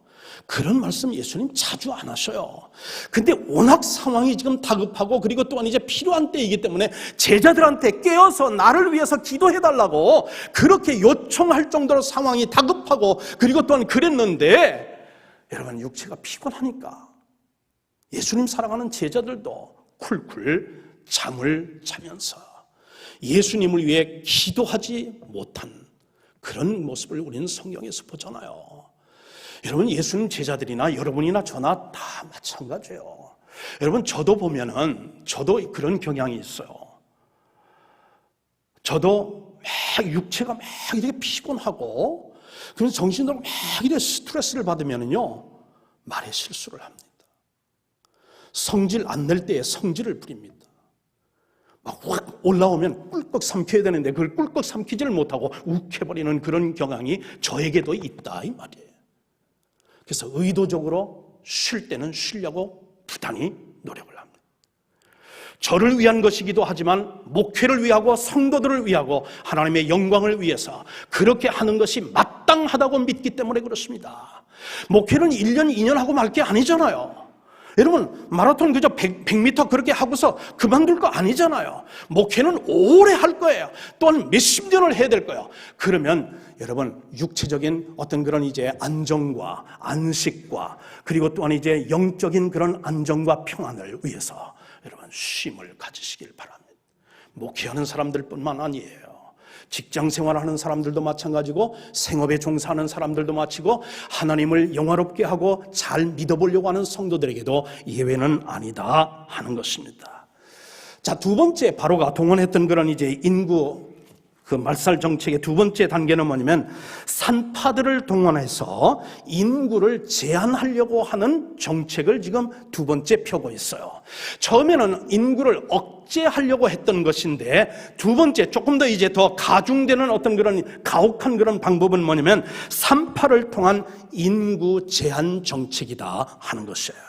그런 말씀 예수님 자주 안 하셔요. 근데 워낙 상황이 지금 다급하고 그리고 또한 이제 필요한 때이기 때문에 제자들한테 깨어서 나를 위해서 기도해달라고 그렇게 요청할 정도로 상황이 다급하고 그리고 또한 그랬는데 여러분 육체가 피곤하니까 예수님 사랑하는 제자들도 쿨쿨 잠을 자면서 예수님을 위해 기도하지 못한 그런 모습을 우리는 성경에서 보잖아요. 여러분 예수님 제자들이나 여러분이나 저나 다 마찬가지예요. 여러분 저도 보면은 저도 그런 경향이 있어요. 저도 막 육체가 막 이렇게 피곤하고 그래서 정신적으로 막 이렇게 스트레스를 받으면은요 말에 실수를 합니다. 성질 안 낼 때에 성질을 부립니다. 막 확 올라오면 꿀꺽 삼켜야 되는데 그걸 꿀꺽 삼키지를 못하고 욱해버리는 그런 경향이 저에게도 있다 이 말이에요. 그래서 의도적으로 쉴 때는 쉬려고 부단히 노력을 합니다. 저를 위한 것이기도 하지만 목회를 위하고 성도들을 위하고 하나님의 영광을 위해서 그렇게 하는 것이 마땅하다고 믿기 때문에 그렇습니다. 목회는 1년, 2년 하고 말 게 아니잖아요. 여러분 마라톤 그저 100m 그렇게 하고서 그만둘 거 아니잖아요. 목회는 오래 할 거예요. 또한 몇십 년을 해야 될 거예요. 그러면 여러분 육체적인 어떤 그런 이제 안정과 안식과 그리고 또한 이제 영적인 그런 안정과 평안을 위해서 여러분 쉼을 가지시길 바랍니다. 목회하는 사람들뿐만 아니에요. 직장 생활하는 사람들도 마찬가지고 생업에 종사하는 사람들도 마치고 하나님을 영화롭게 하고 잘 믿어보려고 하는 성도들에게도 예외는 아니다 하는 것입니다. 자, 두 번째 바로가 동원했던 그런 이제 인구 그 말살 정책의 두 번째 단계는 뭐냐면 산파들을 동원해서 인구를 제한하려고 하는 정책을 지금 두 번째 펴고 있어요. 처음에는 인구를 억제하려고 했던 것인데 두 번째 조금 더 이제 더 가중되는 어떤 그런 가혹한 그런 방법은 뭐냐면 산파를 통한 인구 제한 정책이다 하는 것이에요.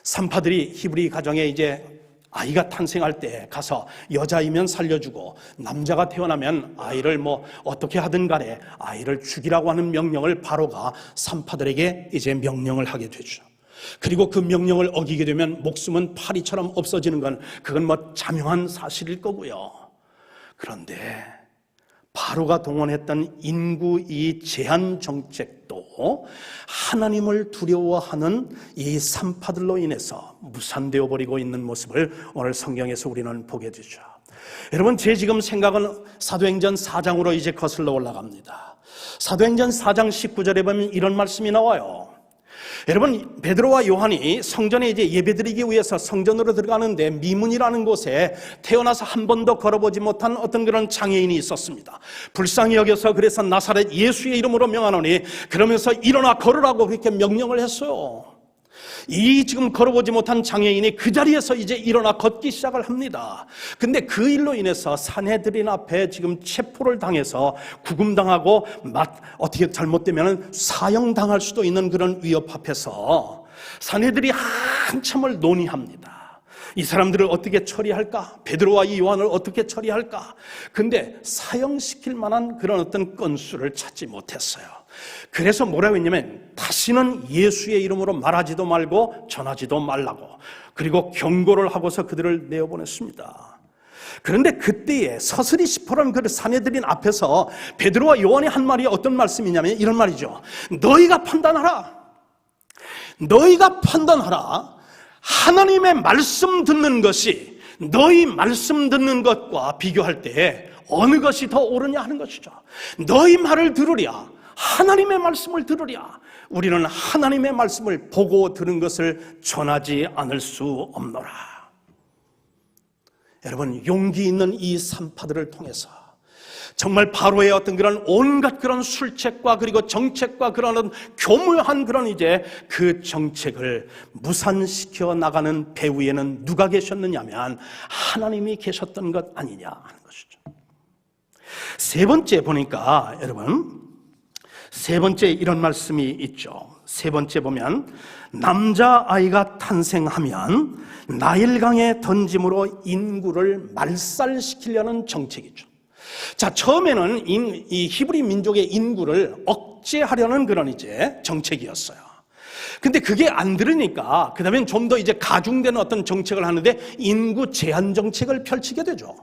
산파들이 히브리 가정에 이제 아이가 탄생할 때 가서 여자이면 살려주고 남자가 태어나면 아이를 뭐 어떻게 하든 간에 아이를 죽이라고 하는 명령을 바로가 산파들에게 이제 명령을 하게 되죠. 그리고 그 명령을 어기게 되면 목숨은 파리처럼 없어지는 건 그건 뭐 자명한 사실일 거고요. 그런데 바로가 동원했던 인구 이 제한 정책도 하나님을 두려워하는 이 산파들로 인해서 무산되어 버리고 있는 모습을 오늘 성경에서 우리는 보게 되죠. 여러분 제 지금 생각은 사도행전 4장으로 이제 거슬러 올라갑니다. 사도행전 4장 19절에 보면 이런 말씀이 나와요. 여러분 베드로와 요한이 성전에 이제 예배드리기 위해서 성전으로 들어가는데 미문이라는 곳에 태어나서 한 번도 걸어보지 못한 어떤 그런 장애인이 있었습니다. 불쌍히 여겨서 그래서 나사렛 예수의 이름으로 명하노니 그러면서 일어나 걸으라고 그렇게 명령을 했어요. 이 지금 걸어보지 못한 장애인이 그 자리에서 이제 일어나 걷기 시작을 합니다. 근데 그 일로 인해서 산헤드린 앞에 지금 체포를 당해서 구금당하고 어떻게 잘못되면 사형당할 수도 있는 그런 위협 앞에서 산헤드린이 한참을 논의합니다. 이 사람들을 어떻게 처리할까? 베드로와 이 요한을 어떻게 처리할까? 근데 사형시킬 만한 그런 어떤 건수를 찾지 못했어요. 그래서 뭐라고 했냐면 다시는 예수의 이름으로 말하지도 말고 전하지도 말라고 그리고 경고를 하고서 그들을 내어보냈습니다. 그런데 그때에 서슬이 시퍼런 그 산헤드린 앞에서 베드로와 요한이 한 말이 어떤 말씀이냐면 이런 말이죠. 너희가 판단하라. 하나님의 말씀 듣는 것이 너희 말씀 듣는 것과 비교할 때 어느 것이 더 옳으냐 하는 것이죠. 너희 말을 들으랴. 하나님의 말씀을 들으랴. 우리는 하나님의 말씀을 보고 들은 것을 전하지 않을 수 없노라. 여러분 용기 있는 이 산파들을 통해서 정말 바로의 어떤 그런 온갖 그런 술책과 그리고 정책과 그런 교묘한 그런 이제 그 정책을 무산시켜 나가는 배후에는 누가 계셨느냐면 하나님이 계셨던 것 아니냐 하는 것이죠. 세 번째 보니까 여러분, 세 번째 이런 말씀이 있죠. 세 번째 보면 남자아이가 탄생하면 나일강에 던짐으로 인구를 말살시키려는 정책이죠. 자, 처음에는 이 히브리 민족의 인구를 억제하려는 그런 이제 정책이었어요. 근데 그게 안 들으니까 그 다음엔 좀 더 이제 가중되는 어떤 정책을 하는데 인구 제한 정책을 펼치게 되죠.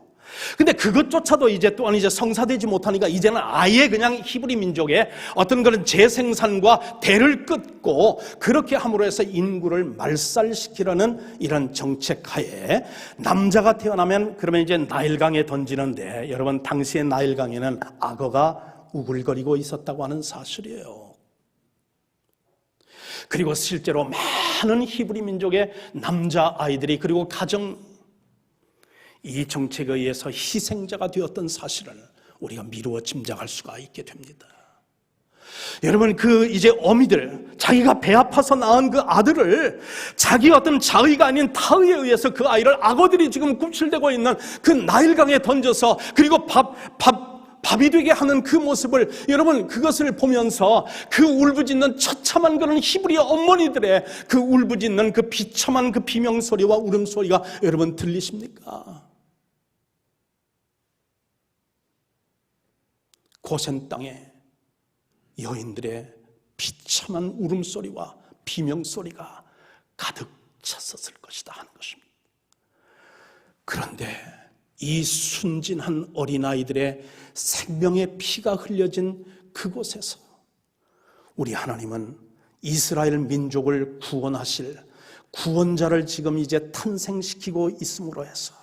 근데 그것조차도 이제 또한 이제 성사되지 못하니까 이제는 아예 그냥 히브리 민족의 어떤 그런 재생산과 대를 끊고 그렇게 함으로 해서 인구를 말살시키려는 이런 정책 하에 남자가 태어나면 그러면 이제 나일강에 던지는데, 여러분 당시의 나일강에는 악어가 우글거리고 있었다고 하는 사실이에요. 그리고 실제로 많은 히브리 민족의 남자 아이들이 그리고 가정 이 정책에 의해서 희생자가 되었던 사실을 우리가 미루어 짐작할 수가 있게 됩니다. 여러분, 그 이제 어미들, 자기가 배 아파서 낳은 그 아들을 자기 어떤 자의가 아닌 타의에 의해서 그 아이를 악어들이 지금 굽실대고 있는 그 나일강에 던져서 그리고 밥이 되게 하는 그 모습을, 여러분 그것을 보면서 그 울부짖는 처참한 그런 히브리 어머니들의 그 울부짖는 그 비참한 그 비명소리와 울음소리가 여러분 들리십니까? 고센 땅에 여인들의 비참한 울음소리와 비명소리가 가득 찼었을 것이다 하는 것입니다. 그런데 이 순진한 어린아이들의 생명의 피가 흘려진 그곳에서 우리 하나님은 이스라엘 민족을 구원하실 구원자를 지금 이제 탄생시키고 있음으로 해서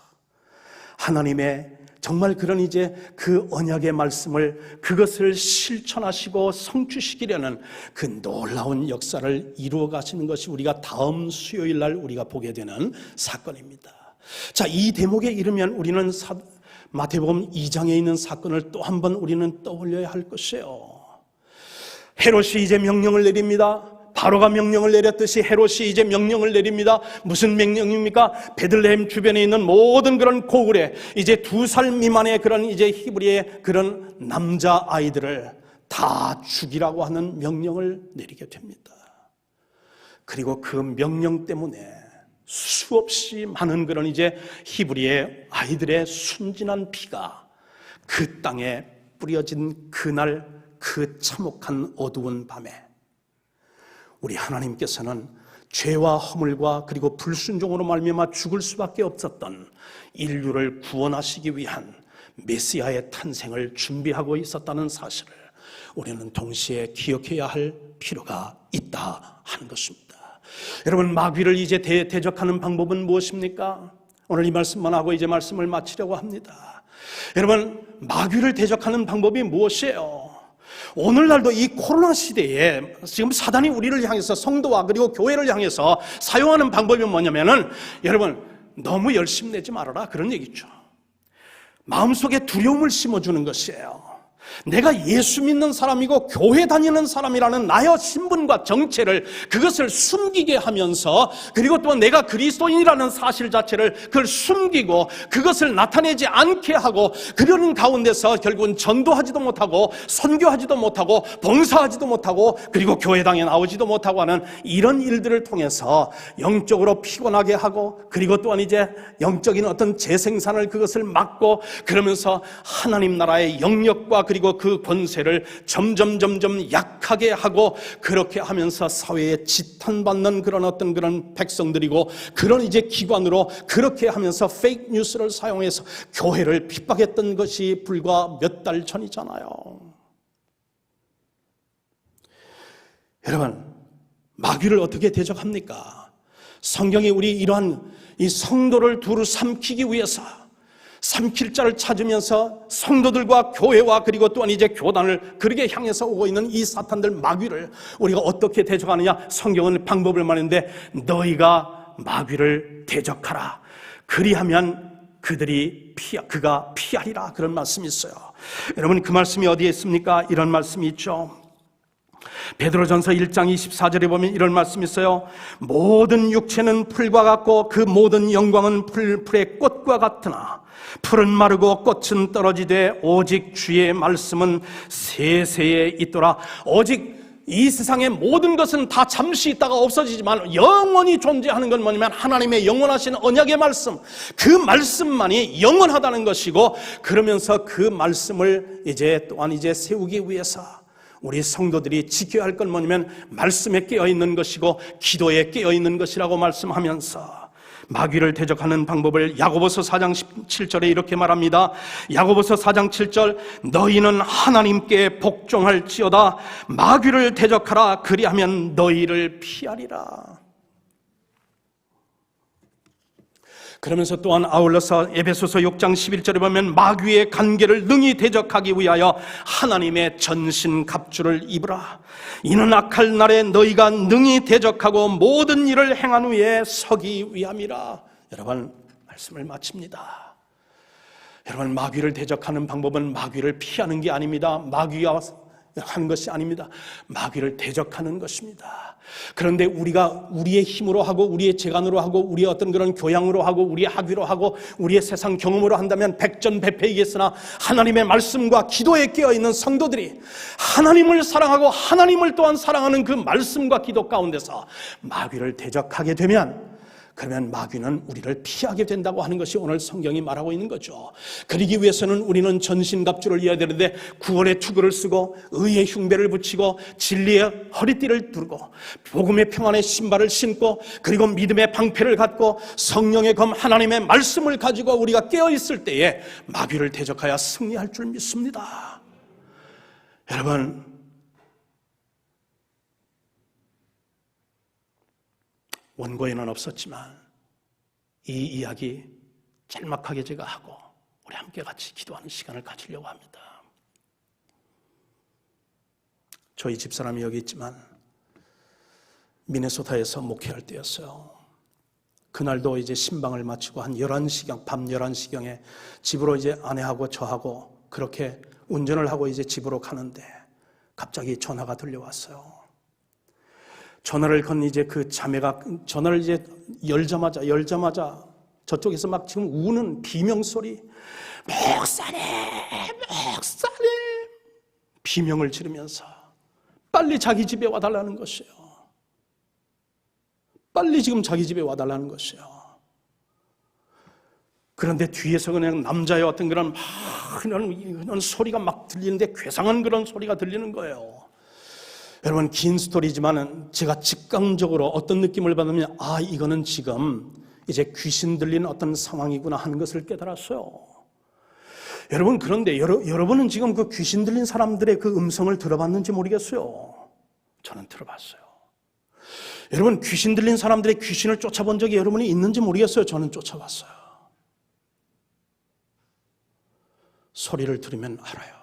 하나님의 정말 그런 이제 그 언약의 말씀을 그것을 실천하시고 성취시키려는 그 놀라운 역사를 이루어 가시는 것이 우리가 다음 수요일 날 우리가 보게 되는 사건입니다. 자, 이 대목에 이르면 우리는 마태복음 2장에 있는 사건을 또 한 번 우리는 떠올려야 할 것이에요. 헤롯이 이제 명령을 내립니다. 바로가 명령을 내렸듯이 헤롯이 이제 명령을 내립니다. 무슨 명령입니까? 베들레헴 주변에 있는 모든 그런 고을에 이제 2살 미만의 그런 이제 히브리의 그런 남자 아이들을 다 죽이라고 하는 명령을 내리게 됩니다. 그리고 그 명령 때문에 수없이 많은 그런 이제 히브리의 아이들의 순진한 피가 그 땅에 뿌려진 그날 그 참혹한 어두운 밤에 우리 하나님께서는 죄와 허물과 그리고 불순종으로 말미암아 죽을 수밖에 없었던 인류를 구원하시기 위한 메시아의 탄생을 준비하고 있었다는 사실을 우리는 동시에 기억해야 할 필요가 있다 하는 것입니다. 여러분, 마귀를 이제 대적하는 방법은 무엇입니까? 오늘 이 말씀만 하고 이제 말씀을 마치려고 합니다. 여러분, 마귀를 대적하는 방법이 무엇이에요? 오늘날도 이 코로나 시대에 지금 사단이 우리를 향해서, 성도와 그리고 교회를 향해서 사용하는 방법이 뭐냐면은, 여러분 너무 열심내지 말아라 그런 얘기죠. 마음속에 두려움을 심어주는 것이에요. 내가 예수 믿는 사람이고 교회 다니는 사람이라는 나의 신분과 정체를 그것을 숨기게 하면서, 그리고 또 내가 그리스도인이라는 사실 자체를 그걸 숨기고 그것을 나타내지 않게 하고, 그러는 가운데서 결국은 전도하지도 못하고 선교하지도 못하고 봉사하지도 못하고 그리고 교회당에 나오지도 못하고 하는 이런 일들을 통해서 영적으로 피곤하게 하고, 그리고 또한 이제 영적인 어떤 재생산을 그것을 막고, 그러면서 하나님 나라의 영역과 그리고 그 권세를 점점 약하게 하고, 그렇게 하면서 사회에 지탄받는 그런 어떤 그런 백성들이고, 그런 이제 기관으로 그렇게 하면서 페이크 뉴스를 사용해서 교회를 핍박했던 것이 불과 몇 달 전이잖아요. 여러분, 마귀를 어떻게 대적합니까? 성경이 우리 이러한 이 성도를 두루 삼키기 위해서 삼킬 자를 찾으면서 성도들과 교회와 그리고 또한 이제 교단을 그렇게 향해서 오고 있는 이 사탄들 마귀를 우리가 어떻게 대적하느냐? 성경은 방법을 말하는데, 너희가 마귀를 대적하라. 그리하면 그가 피하리라, 그런 말씀이 있어요. 여러분, 그 말씀이 어디에 있습니까? 이런 말씀이 있죠. 베드로전서 1장 24절에 보면 이런 말씀이 있어요. 모든 육체는 풀과 같고 그 모든 영광은 풀의 꽃과 같으나 풀은 마르고 꽃은 떨어지되 오직 주의 말씀은 세세에 있도라. 오직 이 세상의 모든 것은 다 잠시 있다가 없어지지만 영원히 존재하는 건 뭐냐면 하나님의 영원하신 언약의 말씀, 그 말씀만이 영원하다는 것이고, 그러면서 그 말씀을 또한 세우기 위해서 우리 성도들이 지켜야 할 건 뭐냐면 말씀에 깨어있는 것이고 기도에 깨어있는 것이라고 말씀하면서 마귀를 대적하는 방법을 야고보서 4장 17절에 이렇게 말합니다. 야고보서 4장 7절, 너희는 하나님께 복종할지어다 마귀를 대적하라, 그리하면 너희를 피하리라. 그러면서 또한 아울러서 에베소서 6장 11절에 보면 마귀의 간계를 능히 대적하기 위하여 하나님의 전신갑주를 입으라. 이는 악할 날에 너희가 능히 대적하고 모든 일을 행한 후에 서기 위함이라. 여러분, 말씀을 마칩니다. 여러분, 마귀를 대적하는 방법은 마귀를 피하는 게 아닙니다. 마귀가 하는 것이 아닙니다. 마귀를 대적하는 것입니다. 그런데 우리가 우리의 힘으로 하고 우리의 재간으로 하고 우리의 어떤 그런 교양으로 하고 우리의 학위로 하고 우리의 세상 경험으로 한다면 백전백패이겠으나, 하나님의 말씀과 기도에 깨어있는 성도들이 하나님을 사랑하고 하나님을 또한 사랑하는 그 말씀과 기도 가운데서 마귀를 대적하게 되면, 그러면 마귀는 우리를 피하게 된다고 하는 것이 오늘 성경이 말하고 있는 거죠. 그러기 위해서는 우리는 전신갑주를 이어야 되는데 구원의 투구를 쓰고 의의 흉배를 붙이고 진리의 허리띠를 두르고 복음의 평안의 신발을 신고 그리고 믿음의 방패를 갖고 성령의 검 하나님의 말씀을 가지고 우리가 깨어있을 때에 마귀를 대적하여 승리할 줄 믿습니다. 여러분, 원고에는 없었지만 이 이야기 짤막하게 제가 하고 우리 함께 같이 기도하는 시간을 가지려고 합니다. 저희 집사람이 여기 있지만 미네소타에서 목회할 때였어요. 그날도 신방을 마치고 한 11시경, 밤 11시경에 집으로 아내하고 저하고 그렇게 운전을 하고 집으로 가는데 갑자기 전화가 들려왔어요. 전화를 건 그 자매가 전화를 열자마자 저쪽에서 막 지금 우는 비명소리, 목사님 비명을 지르면서 빨리 자기 집에 와달라는 것이에요. 빨리 지금 자기 집에 와달라는 것이에요. 그런데 뒤에서 그냥 남자의 어떤 그런 이런 소리가 막 들리는데 괴상한 그런 소리가 들리는 거예요. 여러분, 긴 스토리지만은 제가 직감적으로 어떤 느낌을 받으면 이거는 지금 귀신 들린 어떤 상황이구나 하는 것을 깨달았어요. 여러분, 그런데 여러분은 지금 그 귀신 들린 사람들의 그 음성을 들어봤는지 모르겠어요. 저는 들어봤어요. 여러분, 귀신 들린 사람들의 귀신을 쫓아본 적이 여러분이 있는지 모르겠어요. 저는 쫓아봤어요. 소리를 들으면 알아요.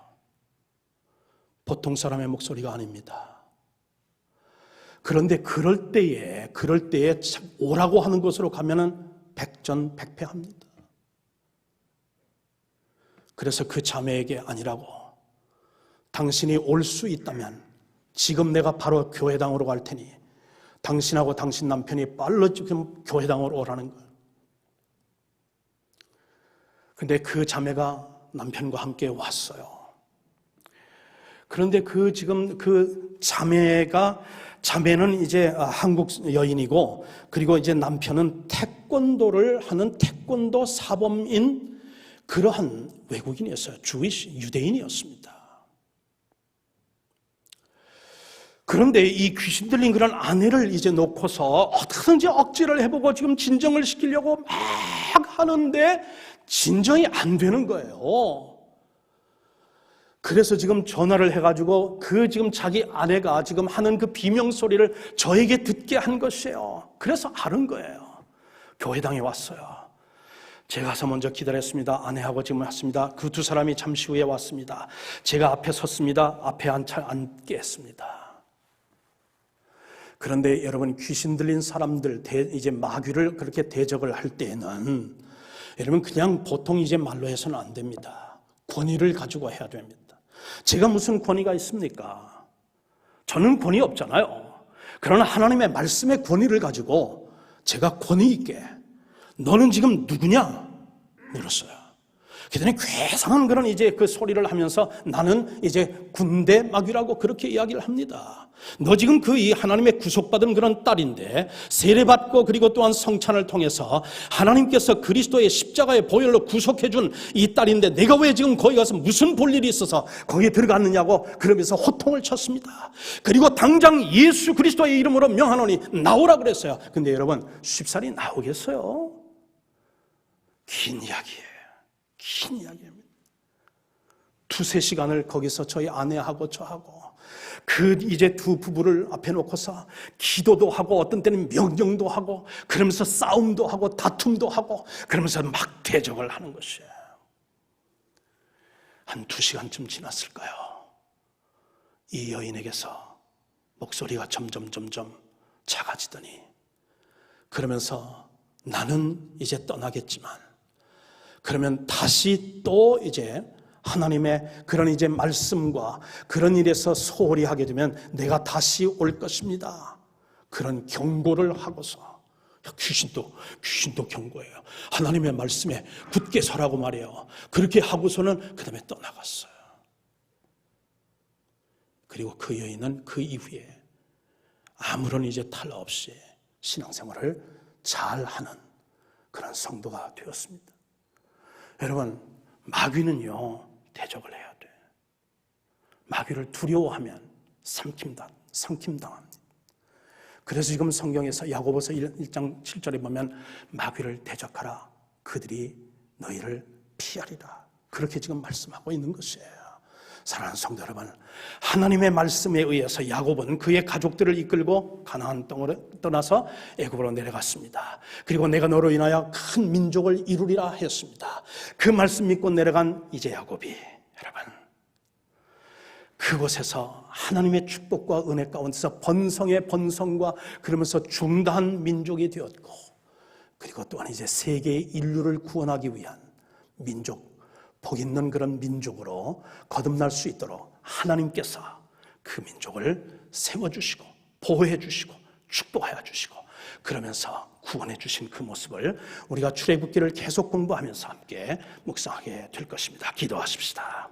보통 사람의 목소리가 아닙니다. 그런데 그럴 때에 오라고 하는 곳으로 가면은 백전백패합니다. 그래서 그 자매에게 아니라고, 당신이 올 수 있다면 지금 내가 바로 교회당으로 갈 테니 당신하고 당신 남편이 빨리 지금 교회당으로 오라는 거예요. 근데 그 자매가 남편과 함께 왔어요. 그런데 그 자매는 한국 여인이고, 그리고 남편은 태권도를 하는 태권도 사범인 그러한 외국인이었어요. 유대인이었습니다. 그런데 이 귀신 들린 그런 아내를 놓고서 어떻게든지 억지를 해보고 지금 진정을 시키려고 막 하는데 진정이 안 되는 거예요. 그래서 지금 전화를 해가지고 지금 자기 아내가 지금 하는 그 비명 소리를 저에게 듣게 한 것이에요. 그래서 아는 거예요. 교회당에 왔어요. 제가 가서 먼저 기다렸습니다. 아내하고 지금 왔습니다. 그 두 사람이 잠시 후에 왔습니다. 제가 앞에 섰습니다. 앞에 앉게 했습니다. 그런데 여러분, 귀신 들린 사람들, 마귀를 그렇게 대적을 할 때에는 여러분 그냥 보통 이제 말로 해서는 안 됩니다. 권위를 가지고 해야 됩니다. 제가 무슨 권위가 있습니까? 저는 권위 없잖아요. 그러나 하나님의 말씀의 권위를 가지고 제가 권위 있게 너는 지금 누구냐? 물었어요. 그랬더니 괴상한 그런 이제 그 소리를 하면서 나는 이제 군대 마귀라고 그렇게 이야기를 합니다. 너 지금 그 이 하나님의 구속받은 그런 딸인데 세례받고 그리고 또한 성찬을 통해서 하나님께서 그리스도의 십자가의 보혈로 구속해준 이 딸인데 내가 왜 지금 거기 가서 무슨 볼 일이 있어서 거기에 들어갔느냐고 그러면서 호통을 쳤습니다. 그리고 당장 예수 그리스도의 이름으로 명하노니 나오라 그랬어요. 근데 여러분 쉽사리 나오겠어요? 긴 이야기예요. 긴 이야기입니다. 2-3시간을 거기서 저희 아내하고 저하고 그 이제 두 부부를 앞에 놓고서 기도도 하고 어떤 때는 명령도 하고 그러면서 싸움도 하고 다툼도 하고 그러면서 막 대적을 하는 것이에요. 한 2시간쯤 지났을까요? 이 여인에게서 목소리가 점점 작아지더니 그러면서 나는 이제 떠나겠지만 그러면 다시 또 이제 하나님의 그런 이제 말씀과 그런 일에서 소홀히 하게 되면 내가 다시 올 것입니다. 그런 경고를 하고서 귀신도 경고해요. 하나님의 말씀에 굳게 서라고 말해요. 그렇게 하고서는 그 다음에 떠나갔어요. 그리고 그 여인은 그 이후에 아무런 이제 탈 없이 신앙생활을 잘하는 그런 성도가 되었습니다. 여러분 마귀는요 대적을 해야 돼. 마귀를 두려워하면 삼킴당합니다. 그래서 지금 성경에서 야고보서 1장 7절에 보면 마귀를 대적하라 그들이 너희를 피하리라 그렇게 지금 말씀하고 있는 것이에요. 사랑하는 성도 여러분, 하나님의 말씀에 의해서 야곱은 그의 가족들을 이끌고 가나안 땅으로 떠나서 애굽으로 내려갔습니다. 그리고 내가 너로 인하여 큰 민족을 이루리라 했습니다. 그 말씀 믿고 내려간 이제 야곱이 여러분 그곳에서 하나님의 축복과 은혜 가운데서 번성의 번성과 그러면서 중대한 민족이 되었고 그리고 또한 이제 세계의 인류를 구원하기 위한 민족 복 있는 그런 민족으로 거듭날 수 있도록 하나님께서 그 민족을 세워주시고 보호해 주시고 축복하여 주시고 그러면서 구원해 주신 그 모습을 우리가 출애굽기를 계속 공부하면서 함께 묵상하게 될 것입니다. 기도하십시다.